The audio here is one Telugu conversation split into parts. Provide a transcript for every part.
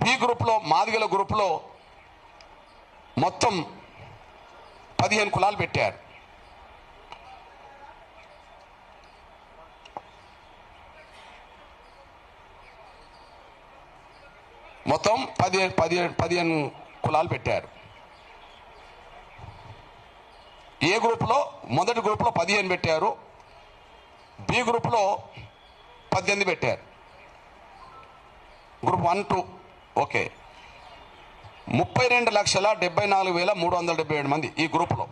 బి గ్రూప్లో మాదిగల గ్రూప్లో మొత్తం 15 కులాలు పెట్టారు. మొత్తం 15 కులాలు పెట్టారు. ఏ గ్రూప్లో మొదటి గ్రూప్లో 15 పెట్టారు, బి గ్రూప్లో 18 పెట్టారు. Group 1, 2 okay. 32,74,377 మంది ఈ గ్రూప్లో.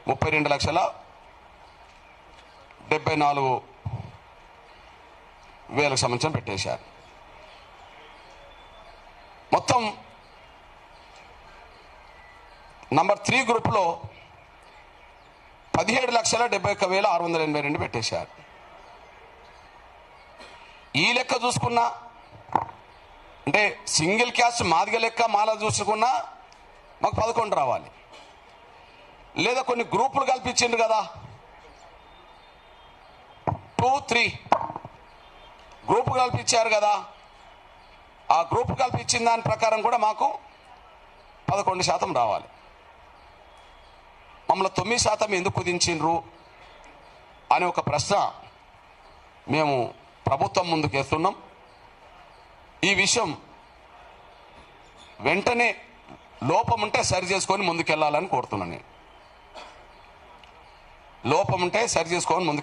32,74,000 సంవత్సరం పెట్టేశారు. మొత్తం నంబర్ 3 గ్రూప్లో 17,71,682 పెట్టేశారు. ఈ లెక్క చూసుకున్నా అంటే సింగిల్ క్యాస్ట్ మాదిగ లెక్క మాల చూసుకున్నా మాకు 11 రావాలి. లేదా కొన్ని గ్రూపులు కల్పించిండు కదా, 2, 3 గ్రూపు కల్పించారు కదా, ఆ గ్రూపు కల్పించిన దాని ప్రకారం కూడా మాకు 11% రావాలి. మమ్మల్ని 9% ఎందుకు కుదించిండ్రు అనే ఒక ప్రశ్న మేము ప్రభుత్వం ముందుకు వేస్తున్నాం. ఈ విషయం వెంటనే లోపం ఉంటే సరి చేసుకొని ముందుకెళ్ళాలని కోరుతున్నాను నేను. లోపం ఉంటే సరి చేసుకొని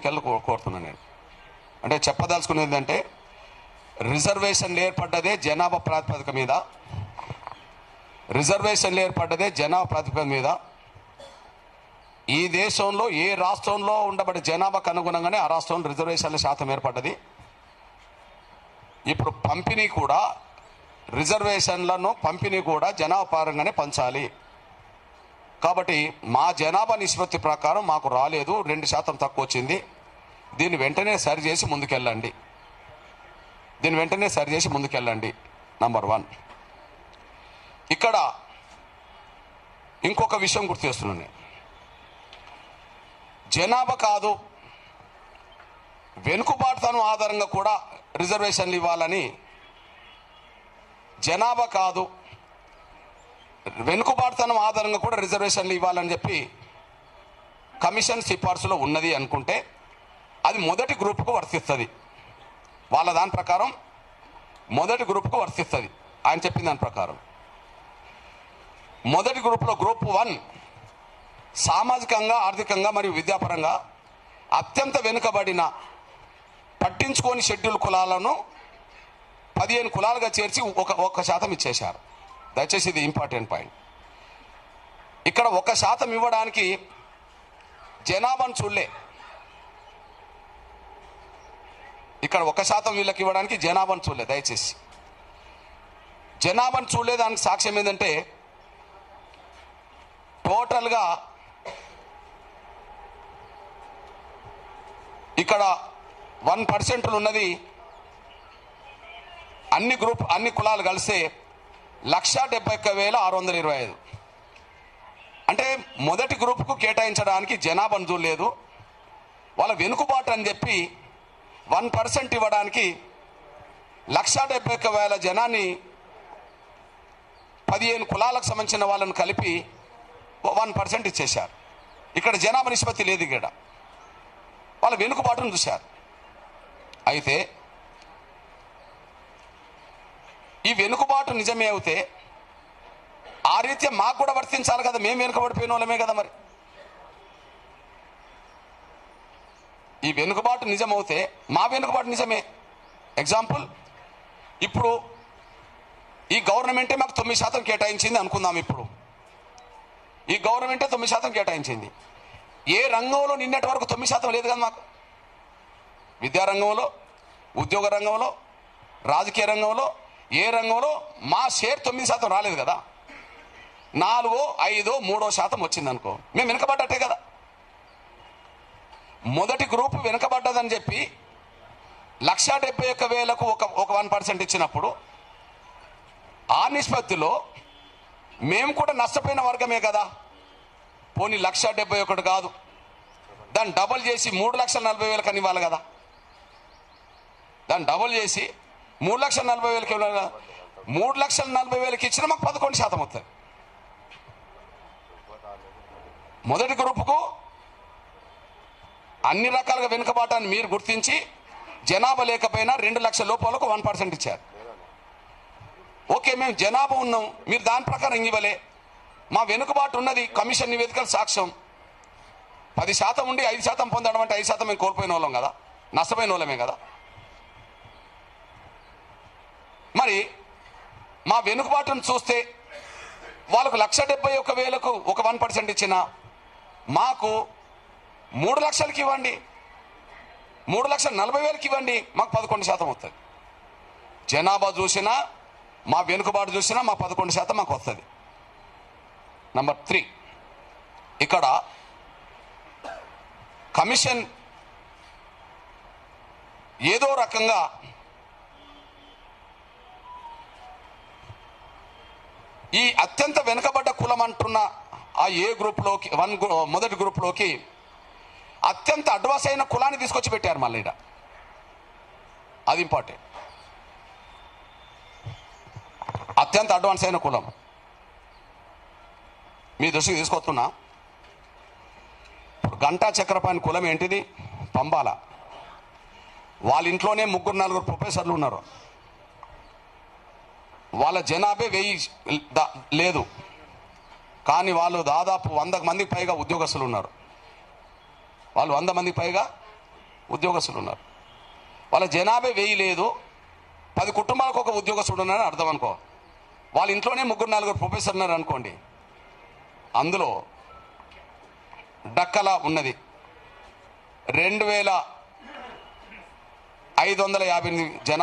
కోరుతున్నాను నేను. అంటే చెప్పదలుచుకునేది ఏంటంటే రిజర్వేషన్లు ఏర్పడ్డదే జనాభా ప్రాతిపదిక మీద. రిజర్వేషన్లు ఏర్పడ్డదే జనాభా ప్రాతిపదిక మీద. ఈ దేశంలో ఏ రాష్ట్రంలో ఉండబడే జనాభాకు అనుగుణంగానే ఆ రాష్ట్రంలో రిజర్వేషన్ల శాతం ఏర్పడ్డది. ఇప్పుడు పంపిణీ కూడా రిజర్వేషన్లను పంపిణీ కూడా జనాభా పరంగానే పంచాలి. కాబట్టి మా జనాభా నిష్పత్తి ప్రకారం మాకు రాలేదు, 2% తక్కువ వచ్చింది. దీన్ని వెంటనే సరిచేసి ముందుకెళ్ళండి. నంబర్ 1. ఇక్కడ ఇంకొక విషయం గుర్తు చేస్తున్నాను. జనాభా కాదు, వెనుకబాటుతనం ఆధారంగా కూడా రిజర్వేషన్లు ఇవ్వాలని, జనాభా కాదు వెనుకబాటుతనం ఆధారంగా కూడా రిజర్వేషన్లు ఇవ్వాలని చెప్పి కమిషన్ సిఫార్సులో ఉన్నది అనుకుంటే అది మొదటి గ్రూపుకు వర్తిస్తుంది. వాళ్ళ దాని ప్రకారం మొదటి గ్రూపుకు వర్తిస్తుంది. ఆయన చెప్పిన దాని ప్రకారం మొదటి గ్రూపులో గ్రూప్ 1 సామాజికంగా, ఆర్థికంగా మరియు విద్యాపరంగా అత్యంత వెనుకబడిన పట్టించుకోని షెడ్యూల్ కులాలను 15 కులాలుగా చేర్చి 1% ఇచ్చేశారు. దయచేసి ఇది ఇంపార్టెంట్ పాయింట్. ఇక్కడ 1% ఇవ్వడానికి జనాభాను చూడలే. ఇక్కడ 1% వీళ్ళకి ఇవ్వడానికి జనాభాను చూడలే. దయచేసి జనాభాను చూడలే. దానికి సాక్ష్యం ఏంటంటే టోటల్గా ఇక్కడ 1% ఉన్నది అన్ని కులాలు కలిస్తే 1,71,625. అంటే మొదటి గ్రూపుకు కేటాయించడానికి జనాభాను చూడలేదు. వాళ్ళ వెనుకబాటు అని చెప్పి 1% ఇవ్వడానికి 1,71,000 జనాన్ని 15 కులాలకు సంబంధించిన వాళ్ళని కలిపి 1% ఇచ్చేశారు. ఇక్కడ జనాభా నిష్పత్తి లేదు. ఇక్కడ వాళ్ళ వెనుకబాటును చూశారు. అయితే ఈ వెనుకబాటు నిజమే అవుతే ఆ రీత్యా మాకు కూడా వర్తించాలి కదా. మేము వెనుకబడిపోయిన వాళ్ళమే కదా. మరి ఈ వెనుకబాటు నిజమవుతే మా వెనుకబాటు నిజమే. ఎగ్జాంపుల్, ఇప్పుడు ఈ గవర్నమెంటే మాకు 9% కేటాయించింది అనుకుందాం. ఇప్పుడు ఈ గవర్నమెంటే 9% కేటాయించింది. ఏ రంగంలో నిన్నటి వరకు 9% లేదు కదా మాకు. విద్యారంగంలో, ఉద్యోగ రంగంలో, రాజకీయ రంగంలో, ఏ రంగంలో మా షేర్ 9% రాలేదు కదా. 4, 5, 3% వచ్చింది అనుకో, మేము వెనుకబడ్డట్టే కదా. మొదటి గ్రూపు వెనుకబడ్డదని చెప్పి 1,71,000కు ఒక 1% ఇచ్చినప్పుడు ఆ నిష్పత్తిలో మేము కూడా నష్టపోయిన వర్గమే కదా. పోనీ 1,71,000 కాదు, దాన్ని డబుల్ చేసి 3,40,000 అని ఇవ్వాలి కదా. దాన్ని డబుల్ చేసి 3,40,000 ఇవ్వాలి కదా. 3,40,000 ఇచ్చినా మాకు 11% వస్తుంది. మొదటి గ్రూపుకు అన్ని రకాలుగా వెనుకబాటాన్ని మీరు గుర్తించి జనాభా లేకపోయినా 2 లక్షల లోపాలకు 1% ఇచ్చారు. ఓకే, మేము జనాభా ఉన్నాం, మీరు దాని ప్రకారం ఇవ్వలే. మా వెనుకబాటు ఉన్నది, కమిషన్ నివేదికలు సాక్ష్యం. 10% ఉండి 5% పొందడం అంటే 5% మేము కోల్పోయిన వాళ్ళం కదా, నష్టపోయిన వాళ్ళమే కదా. మరి మా వెనుకబాటును చూస్తే వాళ్ళకు 1,71,000కు ఒక 1% ఇచ్చిన మాకు 3 లక్షలకి ఇవ్వండి, 3,40,000కి ఇవ్వండి, మాకు 11% వస్తుంది. జనాభా చూసినా మా వెనుకబాటు చూసినా మా 11% మాకు వస్తుంది. నంబర్ 3, ఇక్కడ కమిషన్ ఏదో రకంగా ఈ అత్యంత వెనుకబడ్డ కులం అంటున్న ఆ ఏ గ్రూప్లోకి మొదటి గ్రూప్లోకి అత్యంత అడ్వాన్స్ అయిన కులాన్ని తీసుకొచ్చి పెట్టారు మళ్ళీ. అది ఇంపార్టెంట్. అత్యంత అడ్వాన్స్ అయిన కులం మీ దృష్టికి తీసుకొస్తున్నా. ఇప్పుడు గంటా చక్రపాణి కులం ఏంటిది? పంబాల. వాళ్ళ ఇంట్లోనే 3-4 ప్రొఫెసర్లు ఉన్నారు. వాళ్ళ జనాభా 1000 లేదు, కానీ వాళ్ళు దాదాపు 100 మందికి పైగా ఉద్యోగస్తులు ఉన్నారు. వాళ్ళు 100 మందికి పైగా ఉద్యోగస్తులు ఉన్నారు. వాళ్ళ జనాభా 1000 లేదు, 10 కుటుంబాలకు ఒక ఉద్యోగస్తుడు ఉన్నారని అర్థం అనుకో. వాళ్ళ ఇంట్లోనే 3-4 ప్రొఫెసర్ ఉన్నారు అనుకోండి. అందులో డక్కల ఉన్నది 2,550 జనాభా.